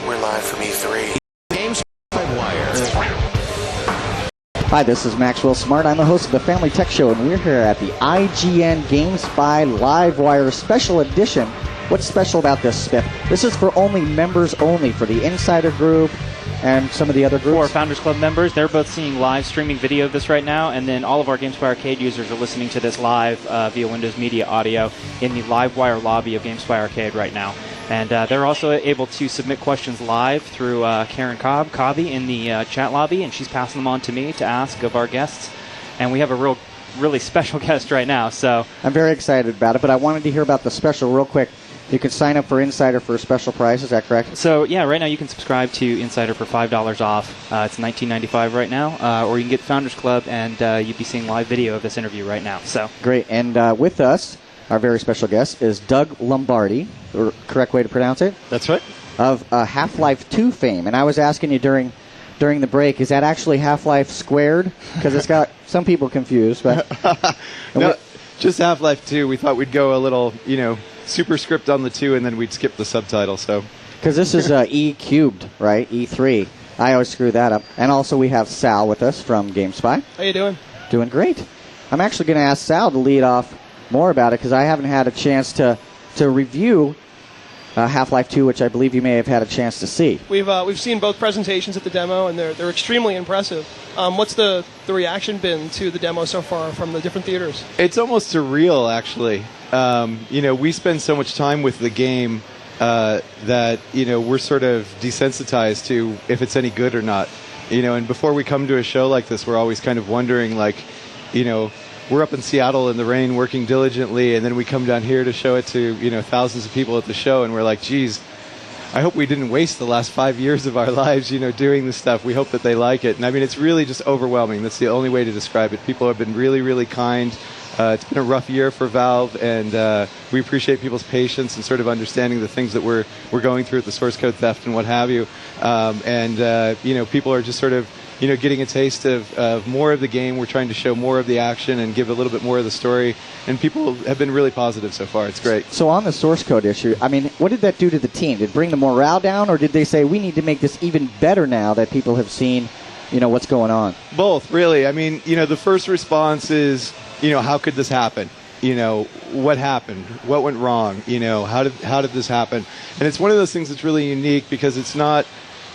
We're live from E3. GameSpy Wire. Hi, this is Maxwell Smart. I'm the host of the Family Tech Show, and we're here at the IGN GameSpy Livewire Special Edition. What's special about this, Spiff? This is for members only, for the Insider Group and some of the other groups. For Founders Club members, they're both seeing live streaming video of this right now, and then all of our GameSpy Arcade users are listening to this live via Windows Media Audio in the Livewire lobby of GameSpy Arcade right now. And they're also able to submit questions live through Karen Cobby in the chat lobby, and she's passing them on to me to ask of our guests. And we have a really special guest right now. So I'm very excited about it, but I wanted to hear about the special real quick. You can sign up for Insider for a special price, is that correct? So, yeah, right now you can subscribe to Insider for $5 off. It's $19.95 right now. Or you can get Founders Club, and you'd be seeing live video of this interview right now. So great. And with us, our very special guest is Doug Lombardi, the correct way to pronounce it? That's right. Of Half-Life 2 fame. And I was asking you during the break, is that actually Half-Life squared? Because it's got some people confused. But no, just Half-Life 2. We thought we'd go a little, superscript on the 2, and then we'd skip the subtitle. So, because this is E cubed, right? E3. I always screw that up. And also we have Sal with us from GameSpy. How you doing? Doing great. I'm actually going to ask Sal to lead off more about it, because I haven't had a chance to review Half-Life 2, which I believe you may have had a chance to see. We've seen both presentations at the demo, and they're extremely impressive. What's the reaction been to the demo so far from the different theaters? it's almost surreal, actually. We spend so much time with the game that we're sort of desensitized to if it's any good or not. And before we come to a show like this, we're always kind of wondering, we're up in Seattle in the rain working diligently, and then we come down here to show it to thousands of people at the show, and we're like, geez, I hope we didn't waste the last 5 years of our lives doing this stuff. We hope that they like it. And I mean, it's really just overwhelming. That's the only way to describe it. People have been really, really kind. It's been a rough year for Valve, and we appreciate people's patience and sort of understanding the things that we're going through with the source code theft and what have you. People are just sort of getting a taste of more of the game. We're trying to show more of the action and give a little bit more of the story. And people have been really positive so far. It's great. So on the source code issue, I mean, what did that do to the team? Did it bring the morale down, or did they say, we need to make this even better now that people have seen, what's going on? Both, really. I mean, the first response is, how could this happen? What happened? What went wrong? How did this happen? And it's one of those things that's really unique because it's not,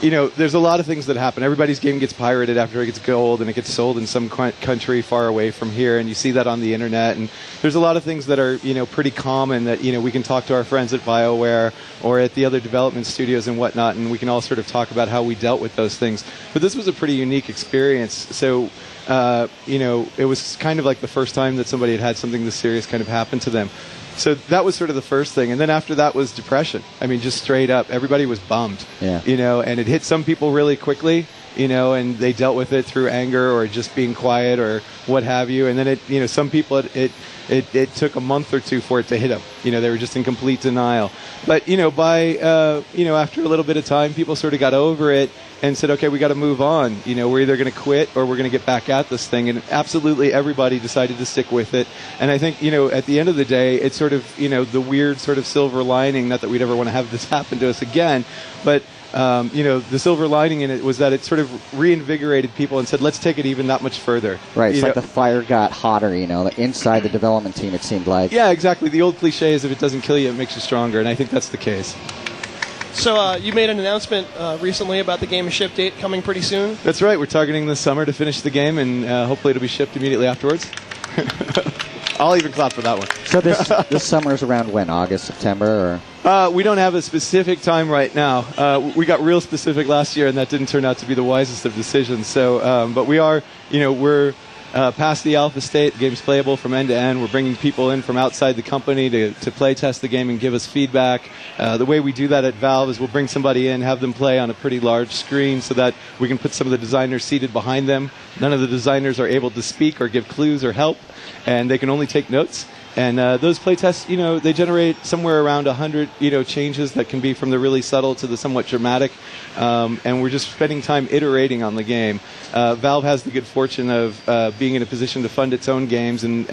there's a lot of things that happen. Everybody's game gets pirated after it gets gold, and it gets sold in some country far away from here, and you see that on the internet. And there's a lot of things that are, pretty common that, we can talk to our friends at BioWare or at the other development studios and whatnot, and we can all sort of talk about how we dealt with those things. But this was a pretty unique experience. So, it was kind of like the first time that somebody had something this serious kind of happen to them. So that was sort of the first thing. And then after that was depression. I mean, just straight up, everybody was bummed. Yeah. And it hit some people really quickly, and they dealt with it through anger or just being quiet or what have you. And then some people, it took a month or two for it to hit them. They were just in complete denial. But, after a little bit of time, people sort of got over it and said, okay, we got to move on. We're either going to quit or we're going to get back at this thing. And absolutely everybody decided to stick with it. And I think, at the end of the day, it's sort of, the weird sort of silver lining, not that we'd ever want to have this happen to us again, but the silver lining in it was that it sort of reinvigorated people and said, let's take it even that much further. Right, it's like the fire got hotter, inside the development team, it seemed like. Yeah, exactly. The old cliche is if it doesn't kill you, it makes you stronger, and I think that's the case. So you made an announcement recently about the game ship date coming pretty soon. That's right. We're targeting this summer to finish the game, and hopefully it'll be shipped immediately afterwards. I'll even clap for that one. So this summer is around when? August, September? Or? We don't have a specific time right now. We got real specific last year, and that didn't turn out to be the wisest of decisions. So, but we are, we're past the alpha state. The game's playable from end to end. We're bringing people in from outside the company to play test the game and give us feedback. The way we do that at Valve is we'll bring somebody in, have them play on a pretty large screen so that we can put some of the designers seated behind them. None of the designers are able to speak or give clues or help, and they can only take notes. And those playtests, they generate somewhere around 100, changes that can be from the really subtle to the somewhat dramatic. And we're just spending time iterating on the game. Valve has the good fortune of being in a position to fund its own games and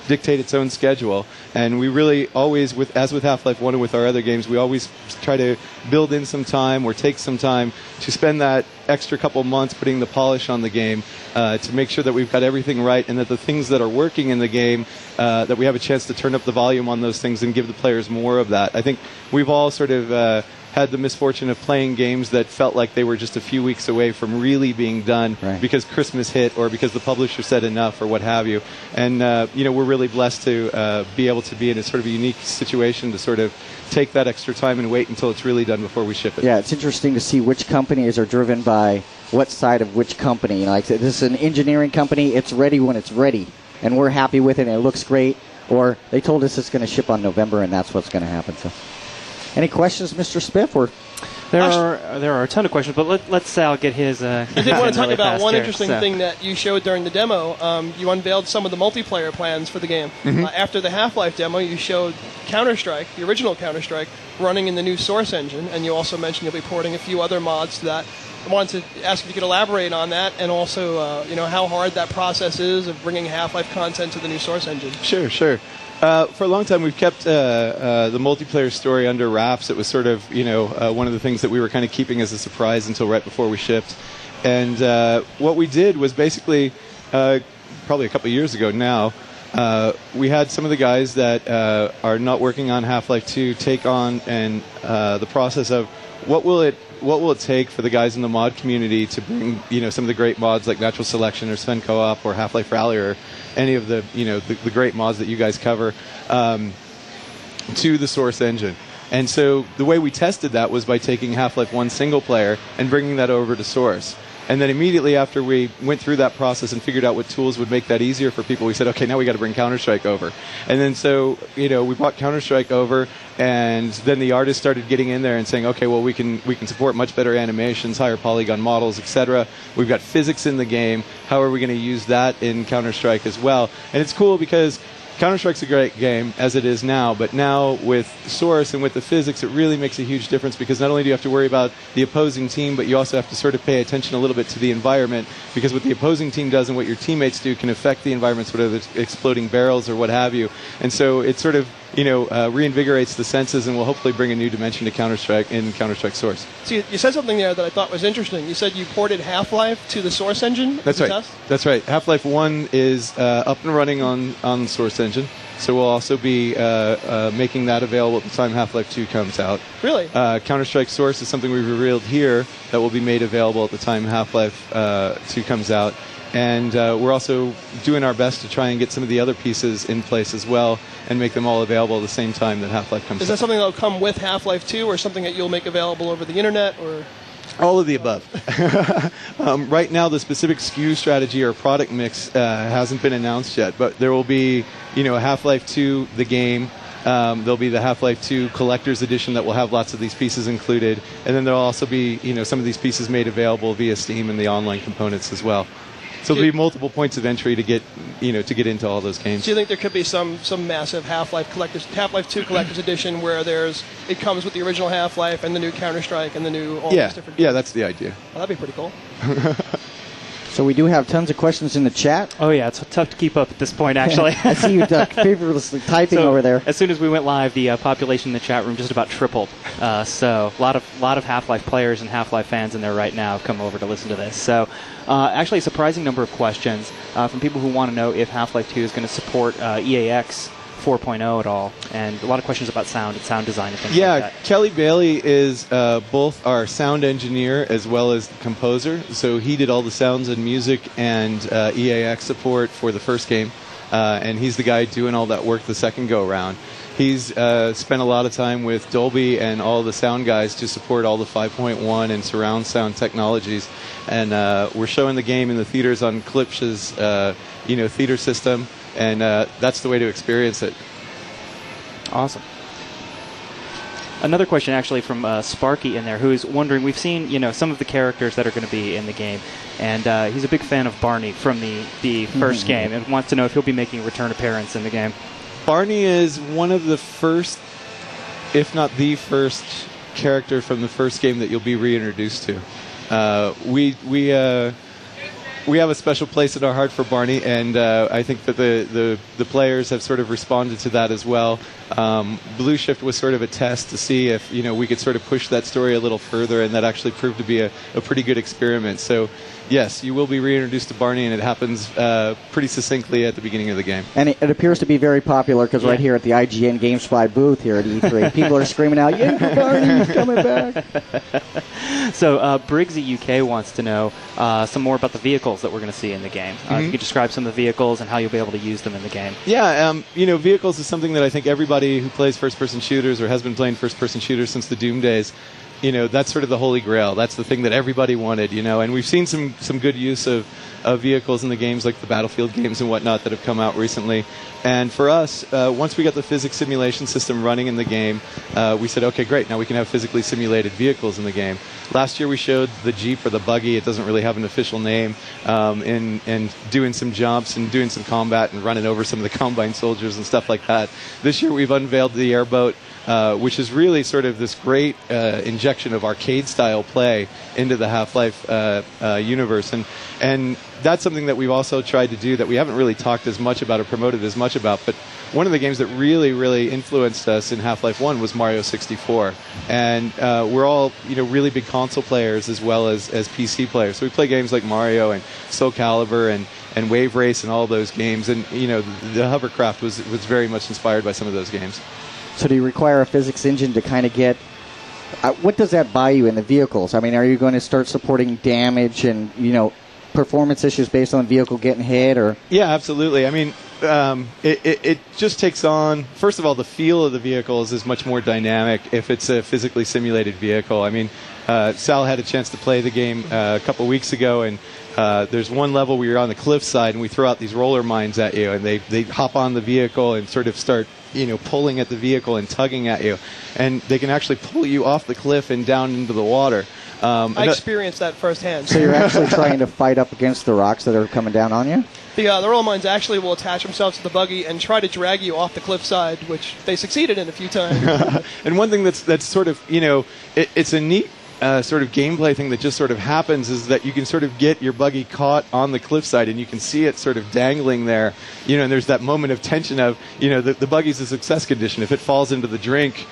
dictate its own schedule. And we really always, as with Half-Life 1 and with our other games, we always try to build in some time or take some time to spend that extra couple months putting the polish on the game to make sure that we've got everything right and that the things that are working in the game, that we have a chance to turn up the volume on those things and give the players more of that. I think we've all sort of had the misfortune of playing games that felt like they were just a few weeks away from really being done because Christmas hit or because the publisher said enough or what have you. And, we're really blessed to be able to be in a sort of a unique situation to sort of take that extra time and wait until it's really done before we ship it. Yeah, it's interesting to see which companies are driven by what side of which company. Like, this is an engineering company, it's ready when it's ready, and we're happy with it and it looks great. Or they told us it's going to ship on November and that's what's going to happen. So, any questions, Mr. Spiff? Or there are a ton of questions, but let's Sal get his. I did want to talk about one interesting thing that you showed during the demo. You unveiled some of the multiplayer plans for the game. After the Half-Life demo, you showed Counter-Strike, the original Counter-Strike, running in the new Source engine, and you also mentioned you'll be porting a few other mods to that. I wanted to ask if you could elaborate on that, and also, how hard that process is of bringing Half-Life content to the new Source engine. Sure. For a long time, we've kept the multiplayer story under wraps. It was sort of, one of the things that we were kind of keeping as a surprise until right before we shipped. And what we did was basically, probably a couple of years ago now, we had some of the guys that are not working on Half-Life 2 take on and the process of what will it take for the guys in the mod community to bring, some of the great mods like Natural Selection or Sven Co-op or Half-Life Rally or any of the, the great mods that you guys cover to the Source engine. And so the way we tested that was by taking Half-Life 1 single player and bringing that over to Source. And then immediately after we went through that process and figured out what tools would make that easier for people, we said, okay, now we got to bring Counter-Strike over. And then so, we brought Counter-Strike over, and then the artists started getting in there and saying, okay, well, we can support much better animations, higher polygon models, etc. We've got physics in the game. How are we going to use that in Counter-Strike as well? And it's cool because Counter-Strike's a great game as it is now, but now with Source and with the physics, it really makes a huge difference because not only do you have to worry about the opposing team, but you also have to sort of pay attention a little bit to the environment because what the opposing team does and what your teammates do can affect the environments, whether it's exploding barrels or what have you. And so it sort of reinvigorates the senses and will hopefully bring a new dimension to Counter-Strike in Counter-Strike Source. So you said something there that I thought was interesting. You said you ported Half-Life to the Source engine? That's right. That's right. Half-Life 1 is up and running on Source engine. So we'll also be making that available at the time Half-Life 2 comes out. Really? Counter-Strike Source is something we've revealed here that will be made available at the time Half-Life 2 comes out. And we're also doing our best to try and get some of the other pieces in place as well and make them all available at the same time that Half-Life comes out. Is that something that will come with Half-Life 2 or something that you'll make available over the internet? Or all of the above. Right now, the specific SKU strategy or product mix hasn't been announced yet, but there will be, Half-Life 2, the game. There'll be the Half-Life 2 Collector's Edition that will have lots of these pieces included, and then there'll also be, some of these pieces made available via Steam and the online components as well. So there'll be multiple points of entry to get, to get into all those games. Do you think there could be some massive Half-Life 2 Collector's Edition where it comes with the original Half-Life and the new Counter-Strike and the new all these different games? Yeah, that's the idea. Well, that'd be pretty cool. So we do have tons of questions in the chat. Oh yeah, it's tough to keep up at this point, actually. I see you feverishly typing over there. As soon as we went live, the population in the chat room just about tripled. So a lot of Half-Life players and Half-Life fans in there right now have come over to listen to this. So actually a surprising number of questions from people who want to know if Half-Life 2 is going to support EAX 4.0 at all, and a lot of questions about sound and sound design and things like that. Yeah, Kelly Bailey is both our sound engineer as well as the composer, so he did all the sounds and music and EAX support for the first game, and he's the guy doing all that work the second go-around. He's spent a lot of time with Dolby and all the sound guys to support all the 5.1 and surround sound technologies, and we're showing the game in the theaters on Klipsch's theater system, and that's the way to experience it. Awesome. Another question actually from Sparky in there, who's wondering, we've seen some of the characters that are going to be in the game, and he's a big fan of Barney from the first game and wants to know if he'll be making a return appearance in the game. Barney is one of the first, if not the first, character from the first game that you'll be reintroduced to. We have a special place in our heart for Barney, and I think that the players have sort of responded to that as well. Blue Shift was sort of a test to see if we could sort of push that story a little further, and that actually proved to be a pretty good experiment. So yes, you will be reintroduced to Barney, and it happens pretty succinctly at the beginning of the game. And it appears to be very popular because right here at the IGN GameSpy booth here at E3, people are screaming out, "Yay for Barney, he's coming back!" So Briggsy UK wants to know some more about the vehicles that we're going to see in the game. If you could describe some of the vehicles and how you'll be able to use them in the game. Yeah, vehicles is something that I think everybody who plays first-person shooters or has been playing first-person shooters since the Doom days, that's sort of the holy grail. That's the thing that everybody wanted, and we've seen some good use of vehicles in the games like the Battlefield games and whatnot that have come out recently. And for us, once we got the physics simulation system running in the game, we said, okay, great, now we can have physically simulated vehicles in the game. Last year we showed the Jeep or the Buggy, it doesn't really have an official name, and doing some jumps and doing some combat and running over some of the Combine soldiers and stuff like that. This year we've unveiled the airboat, which is really sort of this great injection of arcade-style play into the Half-Life universe. And that's something that we've also tried to do that we haven't really talked as much about or promoted as much about. But one of the games that really, really influenced us in Half-Life 1 was Mario 64. And we're all, really big console players as well as PC players. So we play games like Mario and Soul Calibur and Wave Race and all those games. And, the hovercraft was very much inspired by some of those games. So do you require a physics engine to kind of get... what does that buy you in the vehicles? I mean, are you going to start supporting damage and, performance issues based on the vehicle getting hit? Or Yeah, absolutely. I mean, it just takes on... First of all, the feel of the vehicles is much more dynamic if it's a physically simulated vehicle. I mean, Sal had a chance to play the game a couple weeks ago, and there's one level where you're on the cliffside and we throw out these roller mines at you, and they hop on the vehicle and sort of start pulling at the vehicle and tugging at you, and they can actually pull you off the cliff and down into the water. I experienced that firsthand. So you're actually trying to fight up against the rocks that are coming down on you? The roller mines actually will attach themselves to the buggy and try to drag you off the cliffside, which they succeeded in a few times. And one thing that's sort of, it's a neat sort of gameplay thing that just sort of happens is that you can sort of get your buggy caught on the cliffside and you can see it sort of dangling there, and there's that moment of tension of, the buggy's a success condition. If it falls into the drink,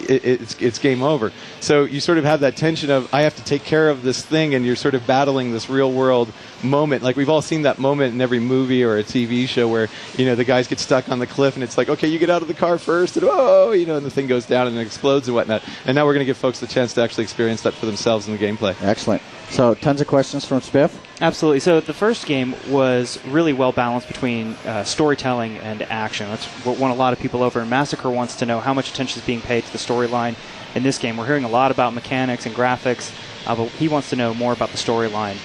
it's game over. So you sort of have that tension of, I have to take care of this thing, and you're sort of battling this real world moment. Like we've all seen that moment in every movie or a TV show where, the guys get stuck on the cliff and it's like, okay, you get out of the car first, and and the thing goes down and it explodes and whatnot. And now we're going to give folks the chance to actually experience that for themselves in the gameplay. Excellent. So tons of questions from Spiff? Absolutely. So the first game was really well balanced between storytelling and action. That's what won a lot of people over. And Massacre wants to know how much attention is being paid to the storyline in this game. We're hearing a lot about mechanics and graphics, but he wants to know more about the storyline.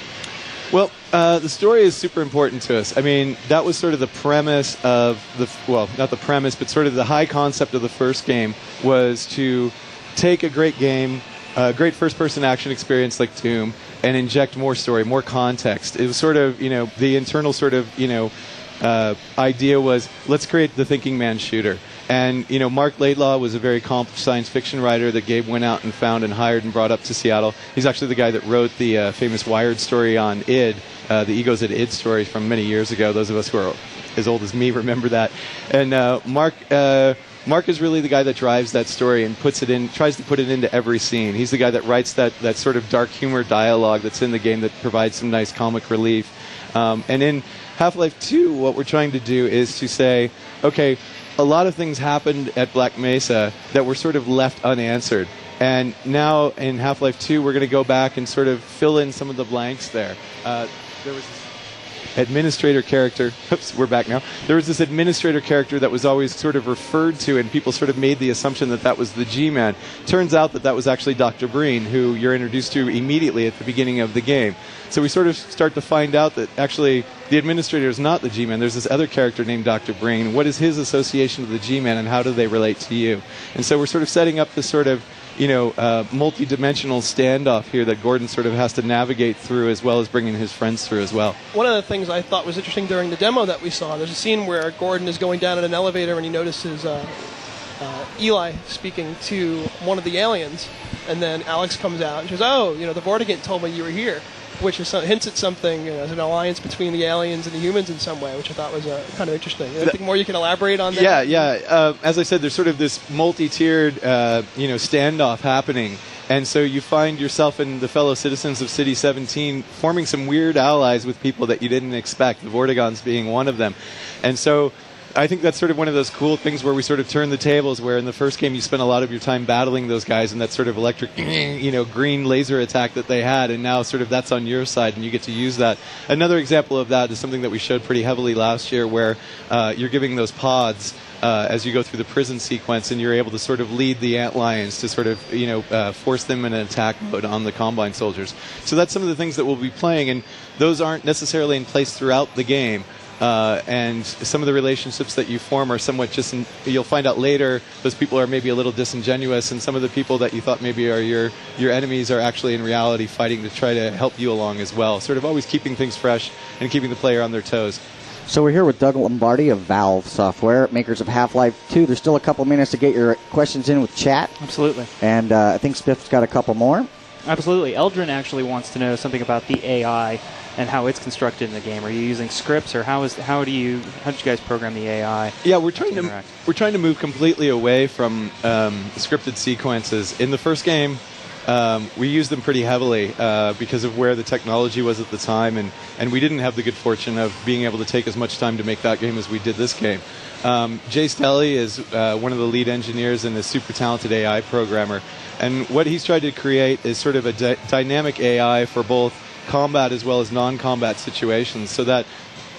Well, the story is super important to us. I mean, that was sort of the premise of not the premise, but sort of the high concept of the first game was to take a great game, a great first-person action experience like Doom, and inject more story, more context. It was sort of, the internal sort of, idea was, let's create the thinking man shooter. And, Mark Laidlaw was a very accomplished science fiction writer that Gabe went out and found and hired and brought up to Seattle. He's actually the guy that wrote the famous Wired story on id, the Egos at id story from many years ago. Those of us who are as old as me remember that. And Mark is really the guy that drives that story and tries to put it into every scene. He's the guy that writes that sort of dark humor dialogue that's in the game that provides some nice comic relief. And in Half-Life 2, what we're trying to do is to say, okay, a lot of things happened at Black Mesa that were sort of left unanswered. And now in Half-Life 2, we're going to go back and sort of fill in some of the blanks there. There was this administrator character. Oops, we're back now. There was this administrator character that was always sort of referred to, and people sort of made the assumption that was the G-Man. Turns out that was actually Dr. Breen, who you're introduced to immediately at the beginning of the game. So we sort of start to find out that actually the administrator is not the G-Man. There's this other character named Dr. Breen. What is his association with the G-Man, and how do they relate to you? And so we're sort of setting up this sort of, multi-dimensional standoff here that Gordon sort of has to navigate through, as well as bringing his friends through as well. One of the things I thought was interesting during the demo that we saw, there's a scene where Gordon is going down in an elevator and he notices Eli speaking to one of the aliens, and then Alex comes out and she goes, "Oh, the Vortigant told me you were here," which hints at something, as an alliance between the aliens and the humans in some way, which I thought was kind of interesting. Anything more you can elaborate on that? Yeah. As I said, there's sort of this multi-tiered, standoff happening. And so you find yourself and the fellow citizens of City 17 forming some weird allies with people that you didn't expect, the Vortigons being one of them. And so I think that's sort of one of those cool things where we sort of turn the tables, where in the first game you spent a lot of your time battling those guys and that sort of electric, green laser attack that they had, and now sort of that's on your side and you get to use that. Another example of that is something that we showed pretty heavily last year, where you're giving those pods as you go through the prison sequence, and you're able to sort of lead the antlions to sort of, force them in an attack mode on the Combine soldiers. So that's some of the things that we'll be playing, and those aren't necessarily in place throughout the game. And some of the relationships that you form are somewhat you'll find out later, those people are maybe a little disingenuous, and some of the people that you thought maybe are your enemies are actually in reality fighting to try to help you along as well. Sort of always keeping things fresh and keeping the player on their toes. So we're here with Doug Lombardi of Valve Software, makers of Half-Life 2. There's still a couple minutes to get your questions in with chat. Absolutely. And I think Spiff's got a couple more. Absolutely. Eldrin actually wants to know something about the AI and how it's constructed in the game. Are you using scripts, or how did you guys program the AI? Yeah, we're trying to move completely away from scripted sequences. In the first game, we used them pretty heavily because of where the technology was at the time, and we didn't have the good fortune of being able to take as much time to make that game as we did this game. Jay Stelly is one of the lead engineers and a super talented AI programmer, and what he's tried to create is sort of a dynamic AI for both combat as well as non-combat situations, so that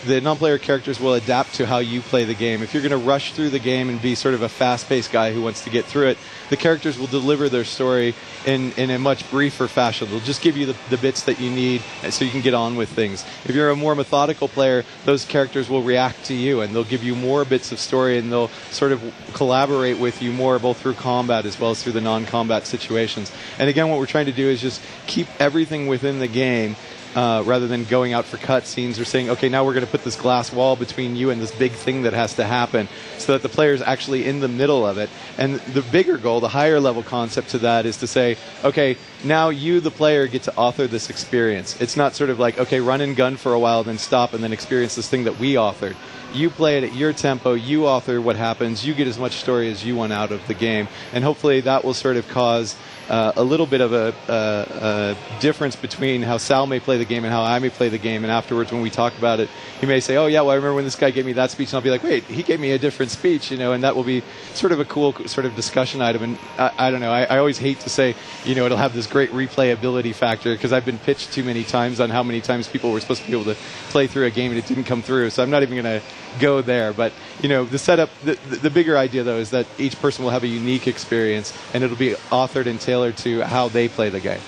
the non-player characters will adapt to how you play the game. If you're going to rush through the game and be sort of a fast-paced guy who wants to get through it, the characters will deliver their story in a much briefer fashion. They'll just give you the bits that you need so you can get on with things. If you're a more methodical player, those characters will react to you, and they'll give you more bits of story, and they'll sort of collaborate with you more, both through combat as well as through the non-combat situations. And again, what we're trying to do is just keep everything within the game, rather than going out for cutscenes or saying, okay, now we're going to put this glass wall between you and this big thing that has to happen, so that the player's actually in the middle of it. And the bigger goal, the higher level concept to that, is to say, okay, now you, the player, get to author this experience. It's not sort of like, okay, run and gun for a while, then stop, and then experience this thing that we authored. You play it at your tempo, you author what happens, you get as much story as you want out of the game, and hopefully that will sort of cause a little bit of a difference between how Sal may play the game and how I may play the game, and afterwards when we talk about it, he may say, oh yeah, well I remember when this guy gave me that speech, and I'll be like, wait, he gave me a different speech, and that will be sort of a cool sort of discussion item. And I don't know, I always hate to say, it'll have this great replayability factor, because I've been pitched too many times on how many times people were supposed to be able to play through a game and it didn't come through, so I'm not even going to go there. But the setup, the bigger idea though is that each person will have a unique experience, and it'll be authored and tailored to how they play the game.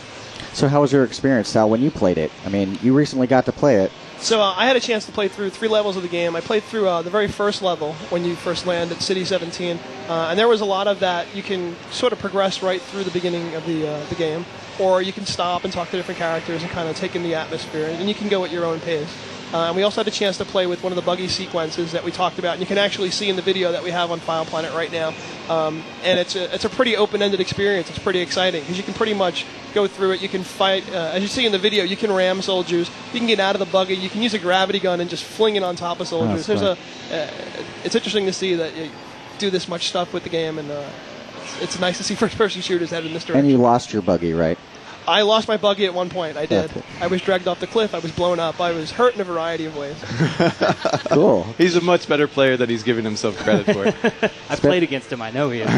So how was your experience, Sal, when you played it? I mean, you recently got to play it. So I had a chance to play through 3 levels of the game. I played through the very first level when you first land at City 17, and there was a lot of that. You can sort of progress right through the beginning of the game, or you can stop and talk to different characters and kind of take in the atmosphere, and you can go at your own pace. And we also had a chance to play with one of the buggy sequences that we talked about, and you can actually see in the video that we have on File Planet right now. And it's a pretty open-ended experience. It's pretty exciting because you can pretty much go through it. You can fight, as you see in the video, you can ram soldiers. You can get out of the buggy. You can use a gravity gun and just fling it on top of soldiers. It's interesting to see that you do this much stuff with the game, and it's nice to see first-person shooters headed in this direction. And you lost your buggy, right? I lost my buggy at one point. I did. I was dragged off the cliff. I was blown up. I was hurt in a variety of ways. Cool. He's a much better player than he's giving himself credit for. I played against him. I know he is.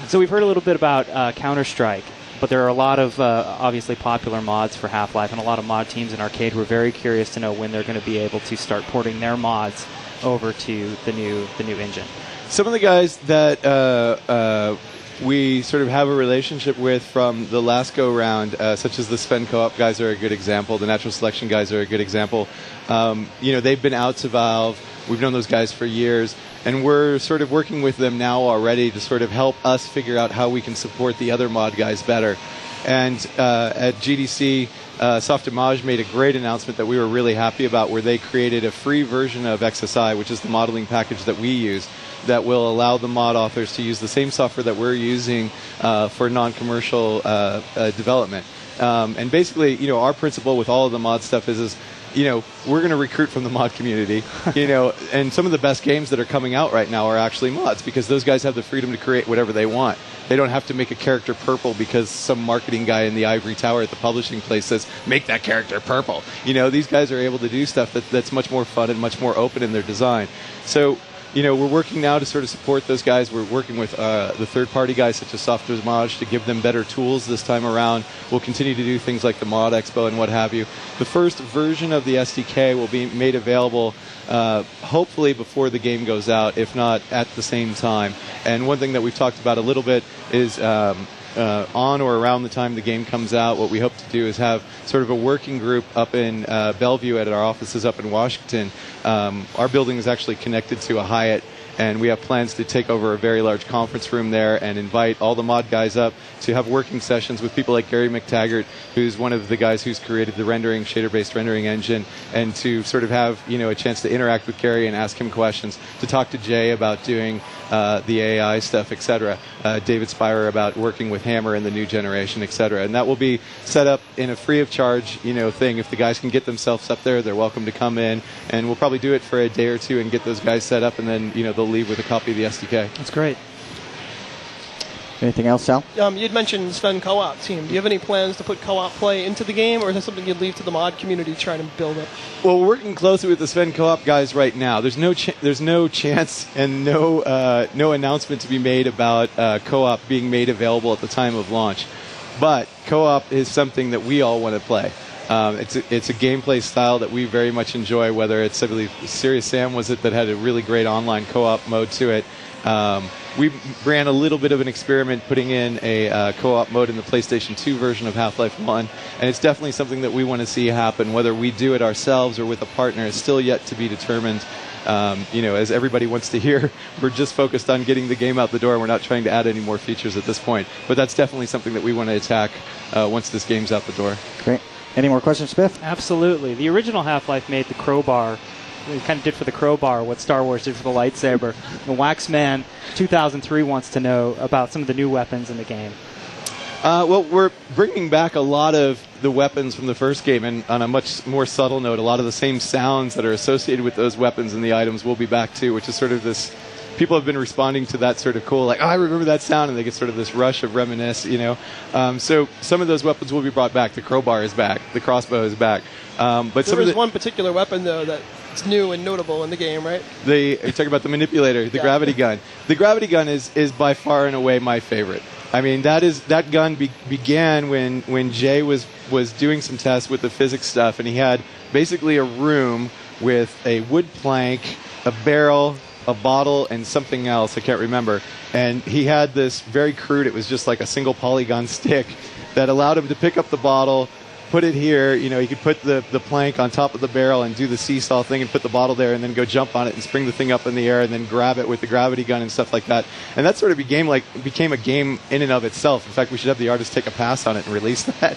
So we've heard a little bit about Counter-Strike, but there are a lot of obviously popular mods for Half-Life, and a lot of mod teams in Arcade who are very curious to know when they're going to be able to start porting their mods over to the new engine. Some of the guys that we sort of have a relationship with from the last go-round, such as the Sven Co-op guys are a good example. The Natural Selection guys are a good example. They've been out to Valve. We've known those guys for years. And we're sort of working with them now already to sort of help us figure out how we can support the other mod guys better. And at GDC, Softimage made a great announcement that we were really happy about, where they created a free version of XSI, which is the modeling package that we use, that will allow the mod authors to use the same software that we're using for non-commercial development. And basically, you know, our principle with all of the mod stuff is you know, we're going to recruit from the mod community, you know, and some of the best games that are coming out right now are actually mods, because those guys have the freedom to create whatever they want. They don't have to make a character purple because some marketing guy in the ivory tower at the publishing place says, make that character purple. You know, these guys are able to do stuff that's much more fun and much more open in their design. So, you know, we're working now to sort of support those guys. We're working with the third-party guys such as Softimage to give them better tools this time around. We'll continue to do things like the Mod Expo and what have you. The first version of the SDK will be made available hopefully before the game goes out, if not at the same time. And one thing that we've talked about a little bit is on or around the time the game comes out, what we hope to do is have sort of a working group up in Bellevue at our offices up in Washington. Our building is actually connected to a Hyatt, and we have plans to take over a very large conference room there and invite all the mod guys up to have working sessions with people like Gary McTaggart, who's one of the guys who's created the rendering, shader-based rendering engine, and to sort of have, you know, a chance to interact with Gary and ask him questions, to talk to Jay about doing the AI stuff, etc. David Spire about working with Hammer and the new generation, etc. And that will be set up in a free of charge, you know, thing. If the guys can get themselves up there, they're welcome to come in, and we'll probably do it for a day or two and get those guys set up, and then, you know, they'll leave with a copy of the SDK. That's great. Anything else, Sal? You'd mentioned Sven co-op team. Do you have any plans to put co-op play into the game, or is that something you'd leave to the mod community trying to build up? Well, we're working closely with the Sven co-op guys right now. There's no chance and no announcement to be made about co-op being made available at the time of launch. But co-op is something that we all want to play. It's a gameplay style that we very much enjoy, whether it's, I believe, Serious Sam was it that had a really great online co-op mode to it. We ran a little bit of an experiment putting in a co-op mode in the PlayStation 2 version of Half-Life 1, and it's definitely something that we want to see happen. Whether we do it ourselves or with a partner is still yet to be determined. You know, as everybody wants to hear, we're just focused on getting the game out the door, and we're not trying to add any more features at this point. But that's definitely something that we want to attack once this game's out the door. Great. Any more questions, Spiff? Absolutely. The original Half-Life made the crowbar. It kind of did for the crowbar what Star Wars did for the lightsaber. And Waxman 2003 wants to know about some of the new weapons in the game. Well, we're bringing back a lot of the weapons from the first game, and on a much more subtle note, a lot of the same sounds that are associated with those weapons and the items will be back too, which is sort of this... People have been responding to that sort of cool, like, oh, I remember that sound, and they get sort of this rush of reminisce, you know. So some of those weapons will be brought back. The crowbar is back. The crossbow is back. But there is one particular weapon, though, that's new and notable in the game, right? You're talking about the manipulator, the gravity gun. The gravity gun is by far and away my favorite. I mean, that gun began when Jay was doing some tests with the physics stuff, and he had basically a room with a wood plank, a barrel, a bottle, and something else, I can't remember. And he had this very crude, it was just like a single polygon stick that allowed him to pick up the bottle, put it here, you know, he could put the plank on top of the barrel and do the seesaw thing and put the bottle there and then go jump on it and spring the thing up in the air and then grab it with the gravity gun and stuff like that. And that sort of became a game in and of itself. In fact, we should have the artist take a pass on it and release that.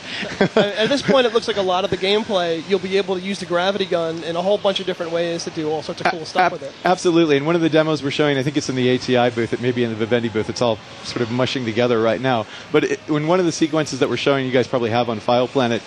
At this point, it looks like a lot of the gameplay, you'll be able to use the gravity gun in a whole bunch of different ways to do all sorts of cool stuff with it. Absolutely. And one of the demos we're showing, I think it's in the ATI booth, it may be in the Vivendi booth, it's all sort of mushing together right now. But in one of the sequences that we're showing, you guys probably have on File Planet,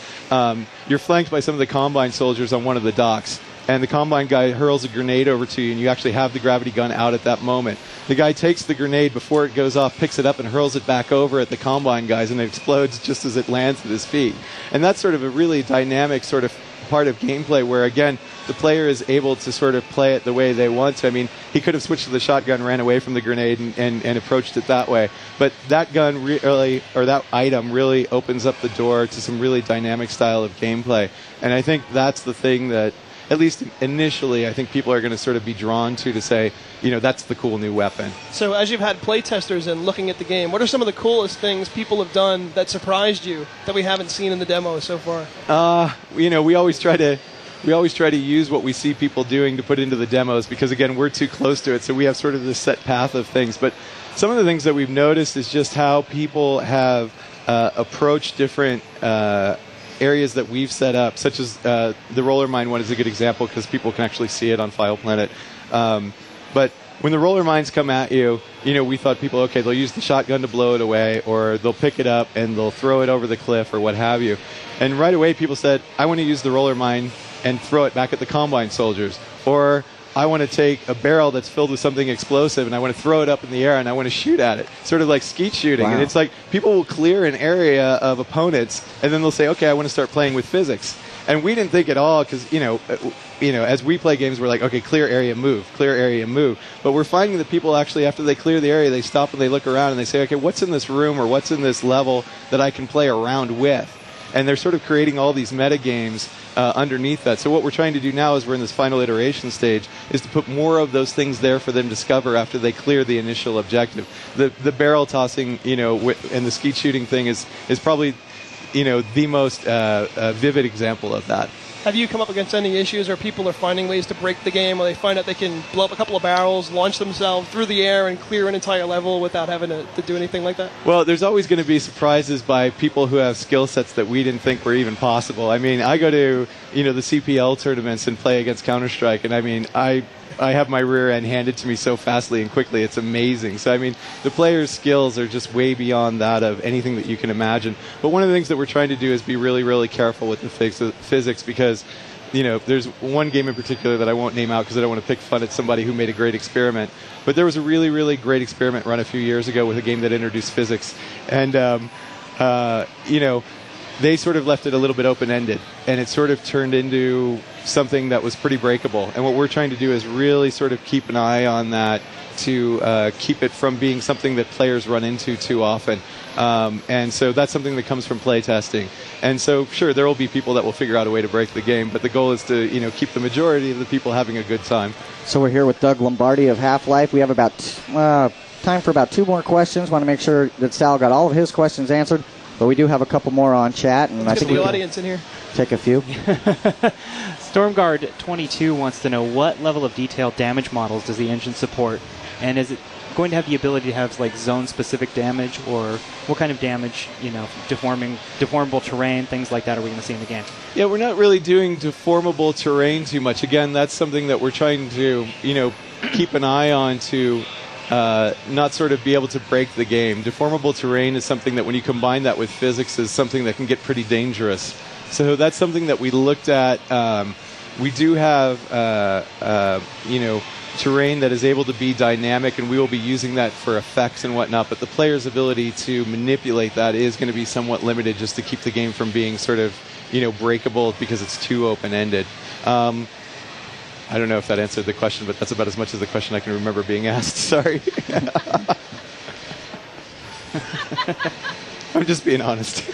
you're flanked by some of the Combine soldiers on one of the docks, and the Combine guy hurls a grenade over to you, and you actually have the gravity gun out at that moment. The guy takes the grenade before it goes off, picks it up, and hurls it back over at the Combine guys, and it explodes just as it lands at his feet. And that's sort of a really dynamic sort of part of gameplay where, again, the player is able to sort of play it the way they want to. I mean, he could have switched to the shotgun, ran away from the grenade, and approached it that way. But that gun really, or that item really opens up the door to some really dynamic style of gameplay. And I think that's the thing that, at least initially, I think people are going to sort of be drawn to say, you know, that's the cool new weapon. So as you've had playtesters and looking at the game, what are some of the coolest things people have done that surprised you that we haven't seen in the demo so far? You know, we always try to we always try to use what we see people doing to put into the demos because, again, we're too close to it, so we have sort of this set path of things. But some of the things that we've noticed is just how people have approached different areas that we've set up, such as the roller mine one is a good example because people can actually see it on File Planet. But when the roller mines come at you, we thought people, okay, they'll use the shotgun to blow it away, or they'll pick it up and they'll throw it over the cliff or what have you. And right away people said, I want to use the roller mine and throw it back at the Combine soldiers. Or I want to take a barrel that's filled with something explosive and I want to throw it up in the air and I want to shoot at it. Sort of like skeet shooting. Wow. And it's like people will clear an area of opponents and then they'll say, okay, I want to start playing with physics. And we didn't think at all because, as we play games, we're like, okay, clear area, move. But we're finding that people actually, after they clear the area, they stop and they look around and they say, okay, what's in this room or what's in this level that I can play around with? And they're sort of creating all these meta games underneath that. So what we're trying to do now, as we're in this final iteration stage, is to put more of those things there for them to discover after they clear the initial objective. The barrel tossing, and the skeet shooting thing is probably, the most vivid example of that. Have you come up against any issues where people are finding ways to break the game, or they find out they can blow up a couple of barrels, launch themselves through the air, and clear an entire level without having to do anything like that? Well, there's always going to be surprises by people who have skill sets that we didn't think were even possible. I mean, I go to, the CPL tournaments and play against Counter-Strike, and I mean, I have my rear end handed to me so fastly and quickly. It's amazing. So, I mean, the players' skills are just way beyond that of anything that you can imagine. But one of the things that we're trying to do is be really, really careful with the physics because, there's one game in particular that I won't name out because I don't want to pick fun at somebody who made a great experiment. But there was a really, really great experiment run a few years ago with a game that introduced physics. And, they sort of left it a little bit open-ended, and it sort of turned into something that was pretty breakable. And what we're trying to do is really sort of keep an eye on that to keep it from being something that players run into too often. And so that's something that comes from playtesting. And so, sure, there will be people that will figure out a way to break the game, but the goal is to, keep the majority of the people having a good time. So we're here with Doug Lombardi of Half-Life. We have about time for about 2 more questions. Want to make sure that Sal got all of his questions answered. But we do have a couple more on chat, and I think the audience in here. Take a few. Stormguard 22 wants to know what level of detail damage models does the engine support, and is it going to have the ability to have like zone-specific damage, or what kind of damage, deformable terrain, things like that, are we going to see in the game? Yeah, we're not really doing deformable terrain too much. Again, that's something that we're trying to, keep an eye on to. Not sort of be able to break the game. Deformable terrain is something that when you combine that with physics is something that can get pretty dangerous. So that's something that we looked at. We do have, terrain that is able to be dynamic, and we will be using that for effects and whatnot, but the player's ability to manipulate that is going to be somewhat limited just to keep the game from being sort of, breakable because it's too open-ended. I don't know if that answered the question, but that's about as much as the question I can remember being asked. Sorry. I'm just being honest.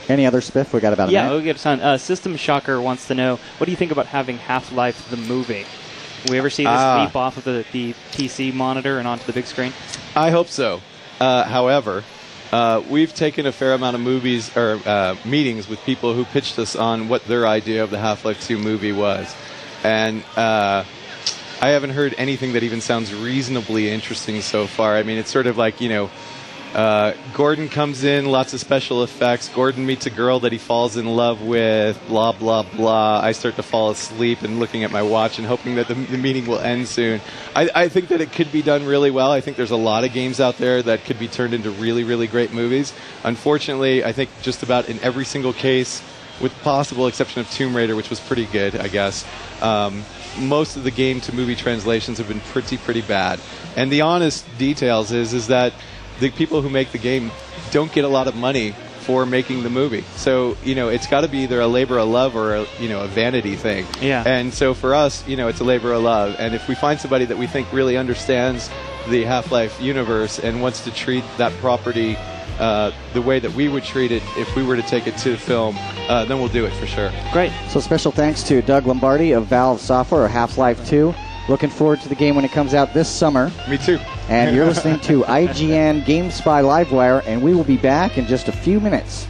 Any other spiff? We got about a minute. Yeah, we'll get a ton. System Shocker wants to know, what do you think about having Half-Life the movie? Will we ever see this leap off of the PC monitor and onto the big screen? I hope so. However, we've taken a fair amount of meetings with people who pitched us on what their idea of the Half-Life 2 movie was. And I haven't heard anything that even sounds reasonably interesting so far. I mean, it's sort of like, Gordon comes in, lots of special effects. Gordon meets a girl that he falls in love with, blah, blah, blah. I start to fall asleep and looking at my watch and hoping that the meeting will end soon. I think that it could be done really well. I think there's a lot of games out there that could be turned into really, really great movies. Unfortunately, I think just about in every single case, with possible exception of Tomb Raider, which was pretty good, I guess, most of the game-to-movie translations have been pretty bad. And the honest details is that the people who make the game don't get a lot of money for making the movie. So, it's got to be either a labor of love or a vanity thing. Yeah. And so for us, it's a labor of love. And if we find somebody that we think really understands the Half-Life universe and wants to treat that property the way that we would treat it if we were to take it to film, then we'll do it for sure. Great. So special thanks to Doug Lombardi of Valve Software, or Half-Life 2. Looking forward to the game when it comes out this summer. Me too. And you're listening to IGN GameSpy Livewire, and we will be back in just a few minutes.